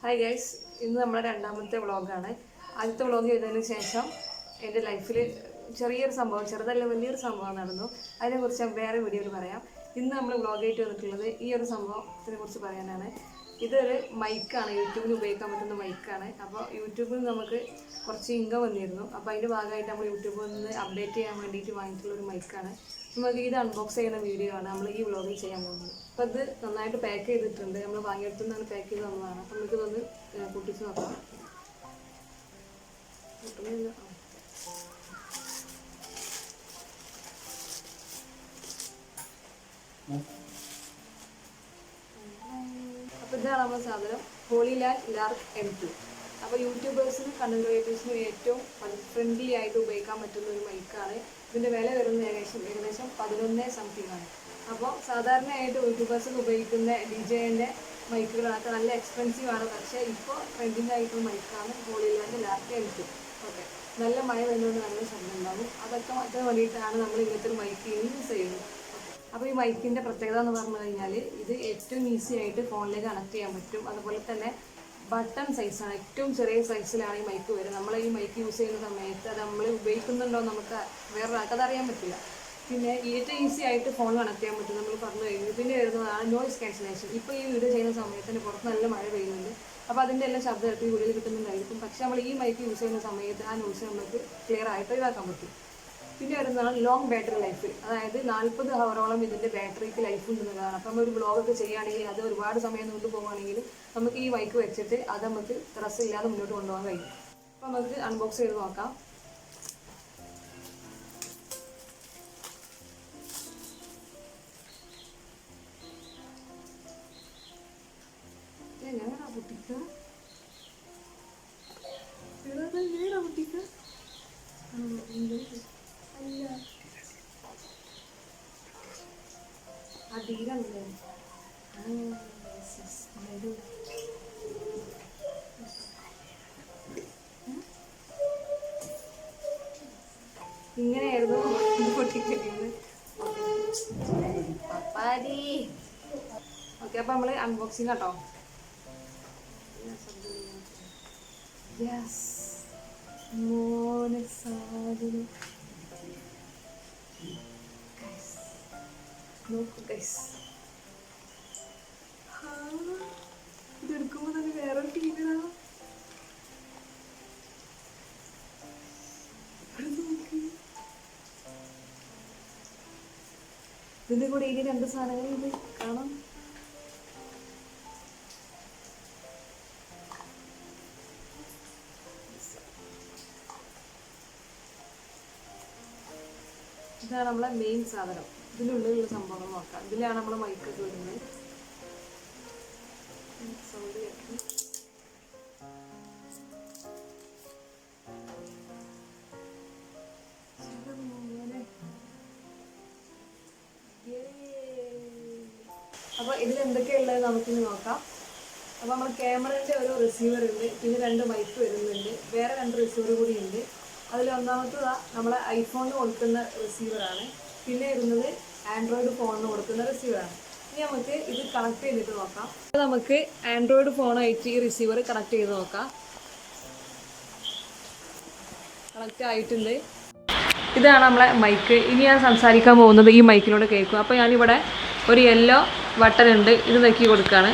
Hi guys, ഇന്ന് നമ്മുടെ രണ്ടാമത്തെ വ്ളോഗാണ്. ആദ്യത്തെ വ്ളോഗ് ചെയ്തതിന് ശേഷം എൻ്റെ ലൈഫിൽ ചെറിയൊരു സംഭവം, ചെറുതല്ല വലിയൊരു സംഭവം നടന്നു. അതിനെക്കുറിച്ച് വേറെ വീഡിയോയിൽ പറയാം. ഇന്ന് നമ്മൾ വ്ളോഗായിട്ട് വന്നിട്ടുള്ളത് ഈ ഒരു സംഭവത്തിനെ കുറിച്ച് പറയാനാണ്. ഇതൊരു മൈക്കാണ്, യൂട്യൂബിൽ ഉപയോഗിക്കാൻ പറ്റുന്ന മൈക്കാണ്. അപ്പോൾ യൂട്യൂബിൽ നമുക്ക് കുറച്ച് ഇൻകം വന്നിരുന്നു. അപ്പോൾ അതിൻ്റെ ഭാഗമായിട്ട് നമ്മൾ യൂട്യൂബിൽ നിന്ന് അപ്ഡേറ്റ് ചെയ്യാൻ വേണ്ടിയിട്ട് വാങ്ങിയിട്ടുള്ളൊരു മൈക്കാണ്. നമുക്ക് ഇത് അൺബോക്സ് ചെയ്യുന്ന വീഡിയോ ആണ് നമ്മൾ ഈ വ്ളോഗിൽ ചെയ്യാൻ പോകുന്നത്. അപ്പോൾ ഇത് നന്നായിട്ട് പാക്ക് ചെയ്തിട്ടുണ്ട്. നമ്മൾ വാങ്ങിയെടുത്തുനിന്നാണ് പാക്ക് ചെയ്ത് തന്നതാണ്. അപ്പോൾ നമുക്ക് ഇതൊന്ന് പൊട്ടിച്ച് നോക്കാം. അപ്പോൾ ഇതാണ് നമ്മുടെ സാധനം, ഹോളിലാൻഡ് ലാർക്ക് M2. അപ്പോൾ യൂട്യൂബേഴ്സിനും കണ്ടന്റ് ക്രിയേറ്റേഴ്സിനും ഏറ്റവും ഫ്രണ്ട്ലി ആയിട്ട് ഉപയോഗിക്കാൻ പറ്റുന്ന ഒരു മൈക്കാണ്. ഇതിൻ്റെ വില വരുന്നത് ഏകദേശം 11 സംതിങ് ആണ്. അപ്പോൾ സാധാരണയായിട്ട് യൂട്യൂബേഴ്സിന് ഉപയോഗിക്കുന്ന DJൻ്റെ മൈക്കുകളൊക്കെ നല്ല എക്സ്പെൻസീവ് ആണ്. പക്ഷേ ഇപ്പോൾ ട്രെൻഡിങ് ആയിട്ടുള്ള മൈക്കാണ് ഹോളിലാൻഡ് ലാർക്ക് M2. ഓക്കെ, നല്ല മഴ വരുന്നതുകൊണ്ട് നല്ല ശബ്ദം ഉണ്ടാകും. അതൊക്കെ മാറ്റാൻ വേണ്ടിയിട്ടാണ് നമ്മൾ ഇങ്ങനത്തെ ഒരു മൈക്ക് യൂസ് ചെയ്യുന്നത്. അപ്പോൾ ഈ മൈക്കിൻ്റെ പ്രത്യേകത എന്ന് പറഞ്ഞു കഴിഞ്ഞാൽ ഇത് ഏറ്റവും ഈസി ആയിട്ട് ഫോണിലേക്ക് കണക്ട് ചെയ്യാൻ പറ്റും. അതുപോലെ തന്നെ ബട്ടൺ സൈസാണ്, ഏറ്റവും ചെറിയ സൈസിലാണ് ഈ മൈക്ക് വരുന്നത്. നമ്മൾ ഈ മൈക്ക് യൂസ് ചെയ്യുന്ന സമയത്ത് അത് നമ്മൾ ഉപയോഗിക്കുന്നുണ്ടോ നമുക്ക് വേറൊരാൾക്ക് അതറിയാൻ പറ്റില്ല. പിന്നെ ഏറ്റവും ഈസി ആയിട്ട് ഫോൺ കണക്ട് ചെയ്യാൻ പറ്റും നമ്മൾ പറഞ്ഞു കഴിഞ്ഞു. പിന്നെ വരുന്നതാണ് നോയ്സ് ക്യാൻസലേഷൻ. ഇപ്പോൾ ഈ വീഡിയോ ചെയ്യുന്ന സമയത്തിന് പുറത്ത് നല്ല മഴ പെയ്യുന്നുണ്ട്. അപ്പോൾ അതിൻ്റെ എല്ലാം ശബ്ദം ഈ വീഡിയോയിൽ കിട്ടുന്നുണ്ടായിരിക്കും. പക്ഷേ നമ്മൾ ഈ മൈക്ക് യൂസ് ചെയ്യുന്ന സമയത്ത് ആ നോയ്സ് നമുക്ക് ക്ലിയർ ആയിട്ട് ഒഴിവാക്കാൻ പറ്റും. പിന്നെ വരുന്നതാണ് ലോങ് ബാറ്ററി ലൈഫ്. അതായത് 40 ഹവറോളം ഇതിൻ്റെ ബാറ്ററിക്ക് ലൈഫ് ഉണ്ടെന്നുള്ളതാണ്. അപ്പോൾ നമ്മൾ ഒരു വ്ളോഗൊക്കെ ചെയ്യുകയാണെങ്കിൽ അത് ഒരുപാട് സമയം കൊണ്ട് പോകുകയാണെങ്കിൽ നമുക്ക് ഈ മൈക്ക് വെച്ചിട്ട് അത് നമുക്ക് സ്ട്രെസ് ഇല്ലാതെ മുന്നോട്ട് കൊണ്ടുപോകാൻ കഴിയും. അപ്പോൾ നമുക്ക് അൺബോക്സ് ചെയ്ത് നോക്കാം. എങ്ങനെയാ പൊട്ടിക്കുക? എങ്ങനെയാ പൊട്ടിക്കുക? അടിയിലല്ലേ? ഇങ്ങനെയായിരുന്നു പൊട്ടിക്കുന്നത്. ഓക്കെ, അപ്പൊ നമ്മള് അൺബോക്സിങ് കേട്ടോ. യെസ്, മോനെ സാധനം നോക്കൂ ഗൈസ്. ഇതെടുക്കുമ്പോൾ തന്നെ വേറൊരു ടീമാണ്. ഇതിൻ്റെ കൂടെ ഇനി 2 സാധനങ്ങളുണ്ട്, കാണാം. ഇതാണ് നമ്മളെ മെയിൻ സാധനം. ഇതിനുള്ളിലുള്ള സംഭവങ്ങൾ നോക്കാം. ഇതിലാണ് നമ്മളെ മൈക്കൊക്കെ വരുന്നത്. സൗണ്ട് കേൾക്കും. അപ്പോൾ ഇതിലെന്തൊക്കെയുള്ളത് നമുക്കിനി നോക്കാം. അപ്പോൾ നമ്മൾ ക്യാമറേൻ്റെ ഒരു റിസീവർ ഉണ്ട്, പിന്നെ 2 മൈക്ക് വരുന്നുണ്ട്, വേറെ 2 റിസീവർ കൂടി ഉണ്ട്. അതിൽ ഒന്നാമത്തേതാ നമ്മളെ ഐഫോണിന് കൊടുക്കുന്ന റിസീവറാണ്. പിന്നെ വരുന്നത് ആൻഡ്രോയിഡ് ഫോണിന് കൊടുക്കുന്ന റിസീവറാണ്. ഇനി നമുക്ക് ഇത് കണക്ട് ചെയ്തിട്ട് നോക്കാം. അപ്പോൾ നമുക്ക് ആൻഡ്രോയിഡ് ഫോണായിട്ട് ഈ റിസീവർ കണക്ട് ചെയ്ത് നോക്കാം. കണക്ട് ആയിട്ടുണ്ട്. ഇതാണ് നമ്മളെ മൈക്ക്. ഇനി ഞാൻ സംസാരിക്കാൻ പോകുന്നത് ഈ മൈക്കിലൂടെ കേൾക്കും. അപ്പോൾ ഞാനിവിടെ ഒരു യെല്ലോ ബട്ടൺ ഉണ്ട്, ഇത് നെക്കി കൊടുക്കുകയാണ്.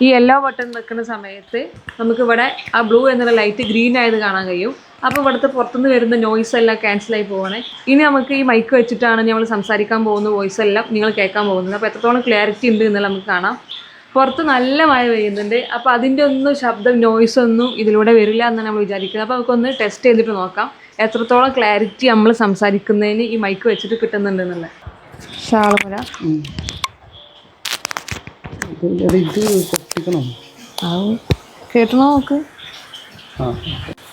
ഈ യെല്ലോ ബട്ടൺ വെക്കുന്ന സമയത്ത് നമുക്കിവിടെ ആ ബ്ലൂ എന്നുള്ള ലൈറ്റ് ഗ്രീൻ ആയത് കാണാൻ കഴിയും. അപ്പോൾ ഇവിടുത്തെ പുറത്തുനിന്ന് വരുന്ന നോയ്സ് എല്ലാം ക്യാൻസലായി പോകണേ. ഇനി നമുക്ക് ഈ മൈക്ക് വെച്ചിട്ടാണ് നമ്മൾ സംസാരിക്കാൻ പോകുന്ന വോയിസ് എല്ലാം നിങ്ങൾ കേൾക്കാൻ പോകുന്നത്. അപ്പോൾ എത്രത്തോളം ക്ലാരിറ്റി ഉണ്ട് എന്നുള്ളത് നമുക്ക് കാണാം. പുറത്ത് നല്ല മഴ പെയ്യുന്നുണ്ട്. അപ്പോൾ അതിൻ്റെ ഒന്നും ശബ്ദം നോയ്സ് ഒന്നും ഇതിലൂടെ വരില്ല എന്നാണ് നമ്മൾ വിചാരിക്കുന്നത്. അപ്പോൾ നമുക്കൊന്ന് ടെസ്റ്റ് ചെയ്തിട്ട് നോക്കാം എത്രത്തോളം ക്ലാരിറ്റി നമ്മൾ സംസാരിക്കുന്നതിന് ഈ മൈക്ക് വെച്ചിട്ട് കിട്ടുന്നുണ്ട് എന്നുള്ളത്. ഷാളുമല കേട്ടണോ നോക്ക്.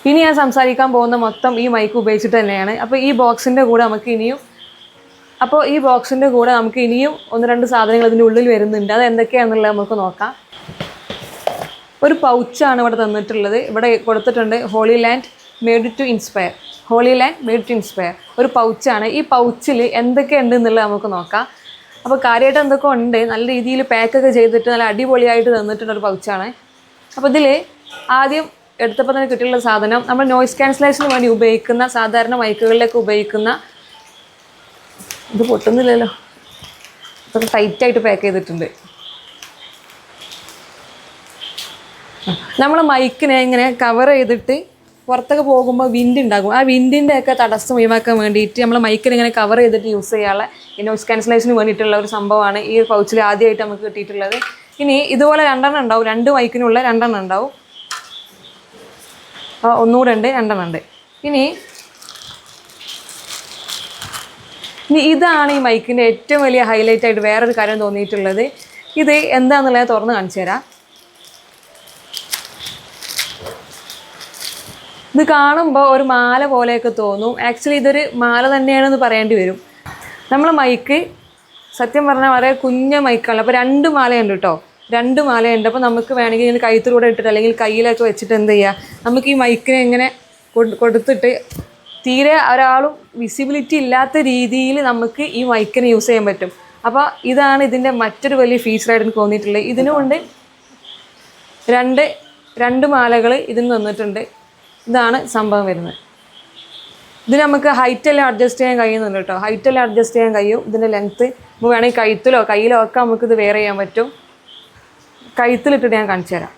ഇനി ഞാൻ സംസാരിക്കാൻ പോകുന്ന മൊത്തം ഈ മൈക്ക് ഉപയോഗിച്ചിട്ട് തന്നെയാണ്. അപ്പോൾ ഈ ബോക്സിൻ്റെ കൂടെ നമുക്ക് ഇനിയും 1-2 സാധനങ്ങൾ ഇതിൻ്റെ ഉള്ളിൽ വരുന്നുണ്ട്. അത് എന്തൊക്കെയാണെന്നുള്ളത് നമുക്ക് നോക്കാം. ഒരു പൗച്ചാണ് ഇവിടെ തന്നിട്ടുള്ളത്. ഇവിടെ കൊടുത്തിട്ടുണ്ട് ഹോളിലാൻഡ് മെയ്ഡ് ടു ഇൻസ്പയർ. ഒരു പൗച്ചാണ്. ഈ പൗച്ചിൽ എന്തൊക്കെ ഉണ്ട് എന്നുള്ളത് നമുക്ക് നോക്കാം. അപ്പോൾ കാര്യമായിട്ട് എന്തൊക്കെ ഉണ്ട്, നല്ല രീതിയിൽ പാക്കൊക്കെ ചെയ്തിട്ട് നല്ല അടിപൊളിയായിട്ട് തന്നിട്ടുള്ളൊരു പൗച്ചാണ്. അപ്പോൾ ഇതിൽ ആദ്യം എടുത്തപ്പോൾ തന്നെ കിട്ടിയുള്ള സാധനം നമ്മൾ നോയ്സ് ക്യാൻസലേഷന് വേണ്ടി ഉപയോഗിക്കുന്ന സാധാരണ മൈക്കുകളിലേക്ക് ഉപയോഗിക്കുന്ന ഇത് പൊട്ടുന്നില്ലല്ലോ, അത്ര ടൈറ്റായിട്ട് പാക്ക് ചെയ്തിട്ടുണ്ട്. നമ്മൾ മൈക്കിനെ ഇങ്ങനെ കവർ ചെയ്തിട്ട് പുറത്തൊക്കെ പോകുമ്പോൾ വിൻഡ് ഉണ്ടാകും. ആ വിൻഡിൻ്റെ ഒക്കെ തടസ്സം ഒഴിവാക്കാൻ വേണ്ടിയിട്ട് നമ്മൾ മൈക്കിനെ ഇങ്ങനെ കവർ ചെയ്തിട്ട് യൂസ് ചെയ്യാനുള്ള നോയ്സ് ക്യാൻസലേഷന് വേണ്ടിയിട്ടുള്ള ഒരു സംഭവമാണ് ഈ പൗച്ചിൽ ആദ്യമായിട്ട് നമുക്ക് കിട്ടിയിട്ടുള്ളത്. ഇനി ഇതുപോലെ 2 ഉണ്ടാവും, 2 മൈക്കിനുള്ള 2 ഉണ്ടാവും. ഒന്നുകൂടെ ഉണ്ട്, 2 ഉണ്ട്. ഇനി ഇതാണ് ഈ മൈക്കിൻ്റെ ഏറ്റവും വലിയ ഹൈലൈറ്റ് ആയിട്ട് വേറൊരു കാര്യം തോന്നിയിട്ടുള്ളത്. ഇത് എന്താണെന്നുള്ളത് തുറന്ന് കാണിച്ചു തരാം. ഇത് കാണുമ്പോൾ ഒരു മാല പോലെയൊക്കെ തോന്നും. ആക്ച്വലി ഇതൊരു മാല തന്നെയാണെന്ന് പറയേണ്ടി വരും. നമ്മൾ മൈക്ക് സത്യം പറഞ്ഞാൽ വളരെ കുഞ്ഞ മൈക്കാണ്. അപ്പോൾ 2 മാലയുണ്ട് കേട്ടോ, 2 മാലയുണ്ട്. അപ്പോൾ നമുക്ക് വേണമെങ്കിൽ ഇങ്ങനെ കഴുത്തിലൂടെ ഇട്ടിട്ട് അല്ലെങ്കിൽ കയ്യിലൊക്കെ വെച്ചിട്ട് എന്ത് ചെയ്യുക, നമുക്ക് ഈ മൈക്കിനെ ഇങ്ങനെ കൊടുത്തിട്ട് തീരെ ഒരാളും വിസിബിലിറ്റി ഇല്ലാത്ത രീതിയിൽ നമുക്ക് ഈ മൈക്കിനെ യൂസ് ചെയ്യാൻ പറ്റും. അപ്പോൾ ഇതാണ് ഇതിൻ്റെ മറ്റൊരു വലിയ ഫീച്ചറായിട്ട് എനിക്ക് തോന്നിയിട്ടുള്ളത്. ഇതിനുകൊണ്ട് 2 മാലകൾ ഇതിന് തന്നിട്ടുണ്ട്. ഇതാണ് സംഭവം വരുന്നത്. ഇത് നമുക്ക് ഹൈറ്റെല്ലാം അഡ്ജസ്റ്റ് ചെയ്യാൻ കഴിയുന്നുണ്ട് കേട്ടോ, ഹൈറ്റെല്ലാം അഡ്ജസ്റ്റ് ചെയ്യാൻ കഴിയും. ഇതിൻ്റെ ലെങ്ത്ത് നമുക്ക് വേണമെങ്കിൽ കഴുത്തിലോ ഒക്കെ നമുക്കിത് വെയർ ചെയ്യാൻ പറ്റും. കഴുത്തിലിട്ടിട്ട് ഞാൻ കാണിച്ചു തരാം.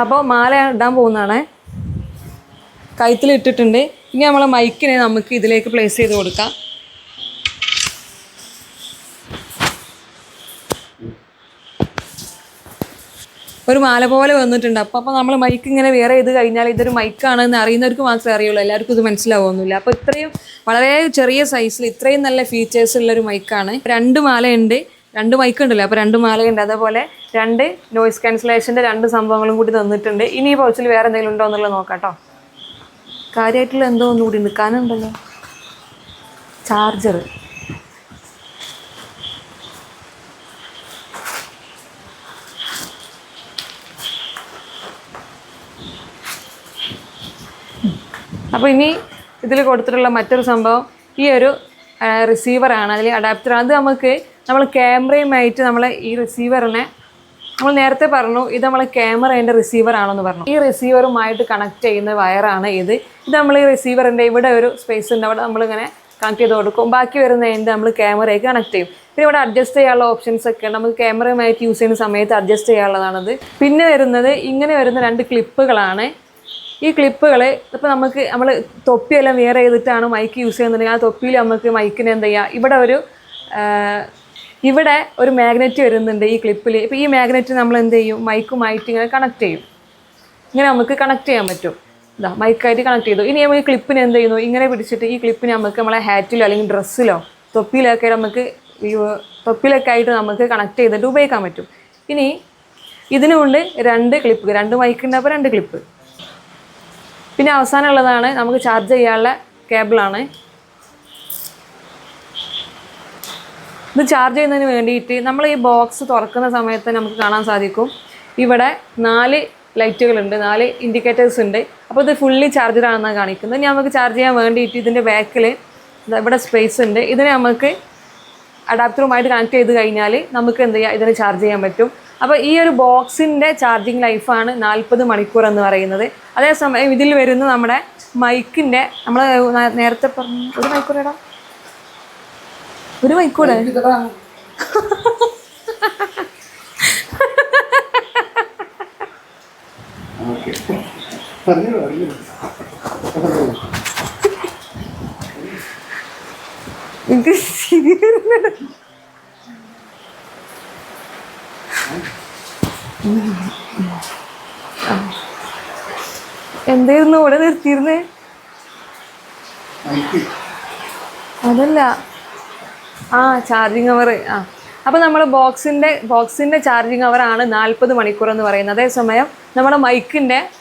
അപ്പോൾ മാല ഇടാൻ പോകുന്നതാണ്. കഴുത്തിലിട്ടിട്ടുണ്ട്. ഇനി നമ്മളെ മൈക്കിനെ നമുക്ക് ഇതിലേക്ക് പ്ലേസ് ചെയ്ത് കൊടുക്കാം. ഒരു മാല പോലെ വന്നിട്ടുണ്ട്. അപ്പോൾ നമ്മൾ മൈക്ക് ഇങ്ങനെ വേറെ ചെയ്ത് കഴിഞ്ഞാൽ ഇതൊരു മൈക്കാണെന്ന് അറിയുന്നവർക്ക് മാത്രമേ അറിയുള്ളൂ, എല്ലാവർക്കും ഇത് മനസ്സിലാവുന്നില്ല. അപ്പോൾ ഇത്രയും വളരെ ചെറിയ സൈസിൽ ഇത്രയും നല്ല ഫീച്ചേഴ്സ് ഉള്ളൊരു മൈക്കാണ്. 2 മാലയുണ്ട്, 2 മൈക്ക് ഉണ്ടല്ലോ, അപ്പോൾ 2 മാലയുണ്ട്. അതേപോലെ 2 നോയ്സ് ക്യാൻസലേഷൻ്റെ 2 സംഭവങ്ങളും കൂടി തന്നിട്ടുണ്ട്. ഇനി ഈ പൗച്ചിൽ വേറെ എന്തെങ്കിലും ഉണ്ടോ എന്നുള്ളത് നോക്കാം കേട്ടോ. കാര്യമായിട്ടുള്ള എന്തോ ഒന്നുകൂടി നിൽക്കാനുണ്ടല്ലോ, ചാർജർ. അപ്പോൾ ഇനി ഇതിൽ കൊടുത്തിട്ടുള്ള മറ്റൊരു സംഭവം ഈ ഒരു റിസീവറാണ്, അതിൽ അഡാപ്റ്റർ. അത് നമ്മൾ ക്യാമറയുമായിട്ട് നമ്മളെ ഈ റിസീവറിനെ നമ്മൾ നേരത്തെ പറഞ്ഞു ഇത് നമ്മളെ ക്യാമറേൻ്റെ റിസീവറാണെന്ന് പറഞ്ഞു. ഈ റിസീവറുമായിട്ട് കണക്ട് ചെയ്യുന്ന വയറാണ് ഇത്. നമ്മൾ ഈ റിസീവറിൻ്റെ ഇവിടെ ഒരു സ്പേസ് ഉണ്ട്, അവിടെ നമ്മളിങ്ങനെ കണക്ട് ചെയ്ത് കൊടുക്കും. ബാക്കി വരുന്ന എൻ്റെ നമ്മൾ ക്യാമറയ്ക്ക് കണക്ട് ചെയ്യും. പിന്നെ ഇവിടെ അഡ്ജസ്റ്റ് ചെയ്യാനുള്ള ഓപ്ഷൻസ് ഒക്കെ ഉണ്ട്, നമുക്ക് ക്യാമറയുമായിട്ട് യൂസ് ചെയ്യുന്ന സമയത്ത് അഡ്ജസ്റ്റ് ചെയ്യാനുള്ളതാണത്. പിന്നെ വരുന്നത് ഇങ്ങനെ വരുന്ന 2 ക്ലിപ്പുകളാണ്. ഈ ക്ലിപ്പുകൾ ഇപ്പോൾ നമ്മൾ തൊപ്പിയെല്ലാം വെയർ ചെയ്തിട്ടാണ് മൈക്ക് യൂസ് ചെയ്യുന്നുണ്ടെങ്കിൽ ആ തൊപ്പിയിൽ നമുക്ക് മൈക്കിന് എന്ത് ചെയ്യുക, ഇവിടെ ഒരു മാഗ്നറ്റ് വരുന്നുണ്ട് ഈ ക്ലിപ്പിൽ. ഇപ്പോൾ ഈ മാഗ്നറ്റ് നമ്മൾ എന്ത് ചെയ്യും, മൈക്കുമായിട്ട് ഇങ്ങനെ കണക്ട് ചെയ്യും. ഇങ്ങനെ നമുക്ക് കണക്ട് ചെയ്യാൻ പറ്റും. ഇതാ മൈക്കായിട്ട് കണക്ട് ചെയ്തു. ഇനി നമ്മൾ ഈ ക്ലിപ്പിന് എന്ത് ചെയ്യുന്നു, ഇങ്ങനെ പിടിച്ചിട്ട് ഈ ക്ലിപ്പിന് നമുക്ക് നമ്മളെ ഹാറ്റിലോ അല്ലെങ്കിൽ ഡ്രസ്സിലോ തൊപ്പിയിലൊക്കെ ആയിട്ട് നമുക്ക് കണക്ട് ചെയ്തിട്ട് ഉപയോഗിക്കാൻ പറ്റും. ഇനി ഇതിനുകൊണ്ട് 2 ക്ലിപ്പ്, 2 മൈക്കുണ്ട്, അപ്പോൾ 2 ക്ലിപ്പ്. പിന്നെ അവസാനമുള്ളതാണ് നമുക്ക് ചാർജ് ചെയ്യാനുള്ള കേബിളാണ്. ഇത് ചാർജ് ചെയ്യുന്നതിന് വേണ്ടിയിട്ട് നമ്മൾ ഈ ബോക്സ് തുറക്കുന്ന സമയത്ത് നമുക്ക് കാണാൻ സാധിക്കും ഇവിടെ 4 ലൈറ്റുകളുണ്ട്, 4 ഇൻഡിക്കേറ്റേഴ്സ് ഉണ്ട്. അപ്പോൾ ഇത് ഫുള്ളി ചാർജറാണെന്നാണ് കാണിക്കുന്നത്. ഇനി നമുക്ക് ചാർജ് ചെയ്യാൻ വേണ്ടിയിട്ട് ഇതിൻ്റെ ബാക്കിൽ ഇവിടെ സ്പേസ് ഉണ്ട്. ഇതിനെ നമുക്ക് അഡാപ്റ്ററുമായിട്ട് കണക്ട് ചെയ്ത് കഴിഞ്ഞാൽ നമുക്ക് എന്ത് ചെയ്യാം, ഇതിന് ചാർജ് ചെയ്യാൻ പറ്റും. അപ്പോൾ ഈ ഒരു ബോക്സിൻ്റെ ചാർജിങ് ലൈഫാണ് 40 മണിക്കൂർ എന്ന് പറയുന്നത്. അതേസമയം ഇതിൽ വരുന്ന നമ്മുടെ മൈക്കിൻ്റെ നമ്മൾ നേരത്തെ പറഞ്ഞു ഒരു മണിക്കൂറേടാ, ഒരു മണിക്കൂടെ എനിക്ക് എന്തായിരുന്നു ഇവിടെ നിർത്തിയിരുന്നേ? അതല്ല, ചാർജിങ് അവർ. അപ്പോൾ നമ്മൾ ബോക്സിൻ്റെ ചാർജിങ് അവറാണ് 40 മണിക്കൂർ എന്ന് പറയുന്നത്. അതേസമയം നമ്മുടെ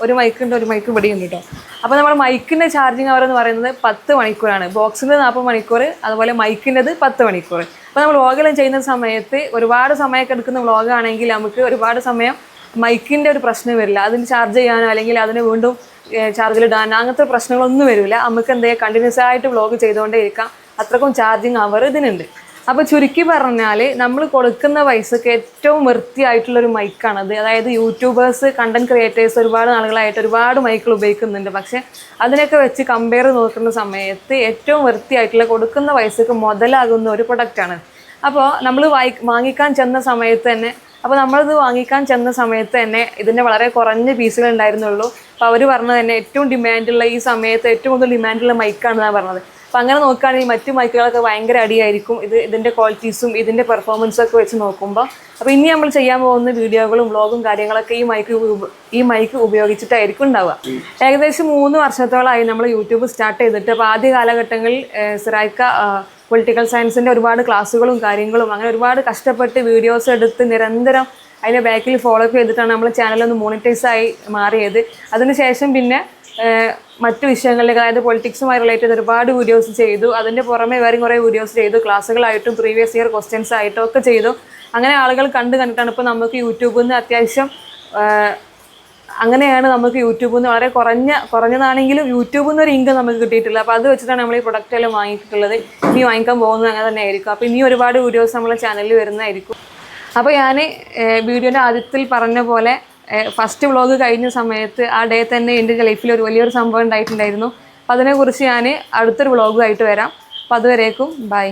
ഒരു മൈക്ക് ഇവിടെയുണ്ട് കേട്ടോ. അപ്പോൾ നമ്മുടെ മൈക്കിൻ്റെ ചാർജിങ് അവർ എന്ന് പറയുന്നത് 10 മണിക്കൂറാണ്. ബോക്സിൻ്റെ 40 മണിക്കൂർ, അതുപോലെ മൈക്കിൻ്റെത് 10 മണിക്കൂർ. അപ്പോൾ നമ്മൾ വ്ളോഗെല്ലാം ചെയ്യുന്ന സമയത്ത് ഒരുപാട് സമയമൊക്കെ എടുക്കുന്ന വ്ളോഗാണെങ്കിൽ നമുക്ക് ഒരുപാട് സമയം മൈക്കിൻ്റെ ഒരു പ്രശ്നം വരില്ല. അതിന് ചാർജ് ചെയ്യാനോ അല്ലെങ്കിൽ അതിന് വീണ്ടും ചാർജിൽ ഇടാൻ അങ്ങനത്തെ പ്രശ്നങ്ങളൊന്നും വരില്ല. നമുക്ക് എന്ത് ചെയ്യാം, കണ്ടിന്യൂസ് ആയിട്ട് വ്ളോഗ് ചെയ്തുകൊണ്ടേ ഇരിക്കാം. അത്രക്കും ചാർജിങ് അവർ ഇതിനുണ്ട്. അപ്പോൾ ചുരുക്കി പറഞ്ഞാൽ നമ്മൾ കൊടുക്കുന്ന പൈസക്ക് ഏറ്റവും വൃത്തിയായിട്ടുള്ളൊരു മൈക്കാണത്. അതായത് യൂട്യൂബേഴ്സ്, കണ്ടന്റ് ക്രിയേറ്റേഴ്സ് ഒരുപാട് നാളുകളായിട്ട് ഒരുപാട് മൈക്കുകൾ ഉപയോഗിക്കുന്നുണ്ട്. പക്ഷേ അതിനൊക്കെ വെച്ച് കമ്പയർ നോക്കുന്ന സമയത്ത് ഏറ്റവും വൃത്തിയായിട്ടുള്ള കൊടുക്കുന്ന പൈസക്ക് മുതലാകുന്ന ഒരു പ്രൊഡക്റ്റാണ്. അപ്പോൾ നമ്മൾ വാങ്ങിക്കാൻ ചെന്ന സമയത്ത് തന്നെ ഇതിൻ്റെ വളരെ കുറഞ്ഞ പീസുകൾ ഉണ്ടായിരുന്നുള്ളൂ. അപ്പോൾ അവർ പറഞ്ഞത് തന്നെ ഏറ്റവും ഡിമാൻഡുള്ള ഈ സമയത്ത് ഏറ്റവും കൂടുതൽ ഡിമാൻഡുള്ള മൈക്കാണെന്നാണ് പറഞ്ഞത്. അപ്പോൾ അങ്ങനെ നോക്കുകയാണെങ്കിൽ മറ്റു മൈക്കുകളൊക്കെ ഭയങ്കര അടിയായിരിക്കും ഇതിൻ്റെ ക്വാളിറ്റീസും ഇതിൻ്റെ പെർഫോമൻസും ഒക്കെ വെച്ച് നോക്കുമ്പോൾ. അപ്പോൾ ഇനി നമ്മൾ ചെയ്യാൻ പോകുന്ന വീഡിയോകളും വ്ളോഗും കാര്യങ്ങളൊക്കെ ഈ മൈക്ക് ഉപയോഗിച്ചിട്ടായിരിക്കും ഉണ്ടാവുക. ഏകദേശം 3 വർഷത്തോളമായി നമ്മൾ യൂട്യൂബ് സ്റ്റാർട്ട് ചെയ്തിട്ട്. അപ്പോൾ ആദ്യ കാലഘട്ടങ്ങളിൽ സിറായിക്ക പൊളിറ്റിക്കൽ സയൻസിൻ്റെ ഒരുപാട് ക്ലാസ്സുകളും കാര്യങ്ങളും അങ്ങനെ ഒരുപാട് കഷ്ടപ്പെട്ട് വീഡിയോസ് എടുത്ത് നിരന്തരം അതിൻ്റെ ബാക്കിൽ ഫോളോ അപ്പ് ചെയ്തിട്ടാണ് നമ്മൾ ചാനലൊന്ന് മോണിറ്റൈസായി മാറിയത്. അതിനുശേഷം പിന്നെ മറ്റു വിഷയങ്ങളിലേക്ക്, അതായത് പൊളിറ്റിക്സുമായി റിലേറ്റ് ചെയ്ത് ഒരുപാട് വീഡിയോസ് ചെയ്തു. അതിൻ്റെ പുറമെ വേറെ കുറേ വീഡിയോസ് ചെയ്തു, ക്ലാസ്സുകളായിട്ടും പ്രീവിയസ് ഇയർ ക്വസ്റ്റ്യൻസ് ആയിട്ടും ഒക്കെ ചെയ്തു. അങ്ങനെ ആളുകൾ കണ്ടിട്ടാണ് ഇപ്പോൾ നമുക്ക് യൂട്യൂബിൽ നിന്ന് അത്യാവശ്യം അങ്ങനെയാണ് നമുക്ക് യൂട്യൂബിൽ നിന്ന് വളരെ കുറഞ്ഞതാണെങ്കിലും യൂട്യൂബിൽ നിന്ന് ഒരു ഇൻകം നമുക്ക് കിട്ടിയിട്ടില്ല. അപ്പോൾ അത് വെച്ചിട്ടാണ് നമ്മൾ ഈ പ്രൊഡക്റ്റ് എല്ലാം വാങ്ങിയിട്ടുള്ളത്. ഇനി വാങ്ങിക്കാൻ പോകുന്നത് അങ്ങനെ തന്നെ ആയിരിക്കും. അപ്പോൾ ഇനി ഒരുപാട് വീഡിയോസ് നമ്മളെ ചാനലിൽ വരുന്നതായിരിക്കും. അപ്പോൾ ഞാൻ വീഡിയോൻ്റെ ആദ്യത്തിൽ പറഞ്ഞ പോലെ ഫസ്റ്റ് വ്ളോഗ് കഴിഞ്ഞ സമയത്ത് ആ ഡേ തന്നെ എൻ്റെ ലൈഫിൽ ഒരു വലിയൊരു സംഭവം ഉണ്ടായിട്ടുണ്ടായിരുന്നു. അപ്പോൾ അതിനെക്കുറിച്ച് ഞാൻ അടുത്തൊരു വ്ളോഗുമായിട്ട് വരാം. അപ്പോൾ അതുവരേക്കും ബൈ.